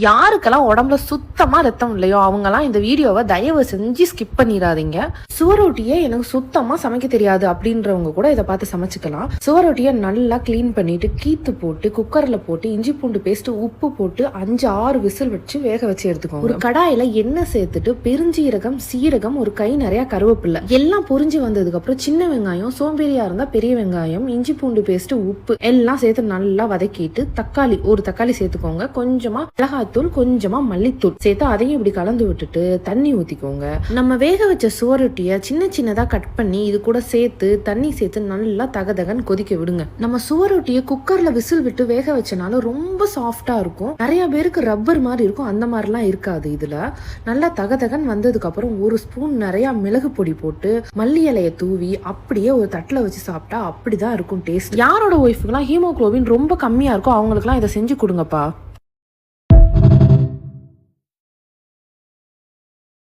யாருக்கெல்லாம் உடம்புல சுத்தமா ரத்தம் இல்லையோ அவங்கெல்லாம் இந்த வீடியோவை தயவு செஞ்சு ஸ்கிப் பண்ணிடாதீங்க. சுவரொட்டியே எனக்கு சுத்தமா சமைக்க தெரியாது அப்படின்றவங்க கூட இதை பார்த்து சமைச்சுக்கலாம். சுவரொட்டியை நல்லா கிளீன் பண்ணிட்டு கீத்து போட்டு குக்கர்ல போட்டு இஞ்சி பூண்டு பேஸ்ட் உப்பு போட்டு 5-6 விசில் வச்சு வேக வச்சு எடுத்துக்கோங்க. ஒரு கடாயில எண்ணெய் சேர்த்துட்டு பெருஞ்சீரகம், சீரகம், ஒரு கை நிறைய கருவேப்பிலை எல்லாம் பொரிஞ்சு வந்ததுக்கு அப்புறம் சின்ன வெங்காயம், சோம்பேறியா இருந்தா பெரிய வெங்காயம், இஞ்சி பூண்டு பேஸ்ட், உப்பு எல்லாம் சேர்த்து நல்லா வதக்கிட்டு தக்காளி ஒரு தக்காளி சேர்த்துக்கோங்க. கொஞ்சமா மிளகாத்தூள், கொஞ்சமா மல்லித்தூள் சேர்த்து அதையும் இப்படி கலந்து விட்டுட்டு தண்ணி ஊத்திக்கோங்க. நம்ம வேக வச்ச சுவரொட்டிய சின்ன சின்னதா கட் பண்ணி இது கூட சேர்த்து தண்ணி சேர்த்து நல்லா தகதகன்னு கொதிக்க விடுங்க. நம்ம சுவரொட்டிய குக்கர்ல விசில் விட்டு வேக வச்சனால ரொம்ப சாஃப்டா இருக்கும். நிறைய பேருக்கு ரப்பர் மாதிரி இருக்கும், அந்த மாதிரிலாம் இருக்காது. இதுல நல்லா தகதகன் வந்ததுக்கு அப்புறம் ஒரு ஸ்பூன் நிறைய மிளகு பொடி போட்டு மல்லி இலைய தூவி அப்படியே ஒரு தட்டுல வச்சு சாப்பிட்டா அப்படிதான் இருக்கும் டேஸ்ட். யாரோட ஒய்ஃபுக்குலாம் ஹீமோகுளோபின் ரொம்ப கம்மியா இருக்கும் அவங்களுக்குலாம் இதை செஞ்சு கொடுங்கப்பா.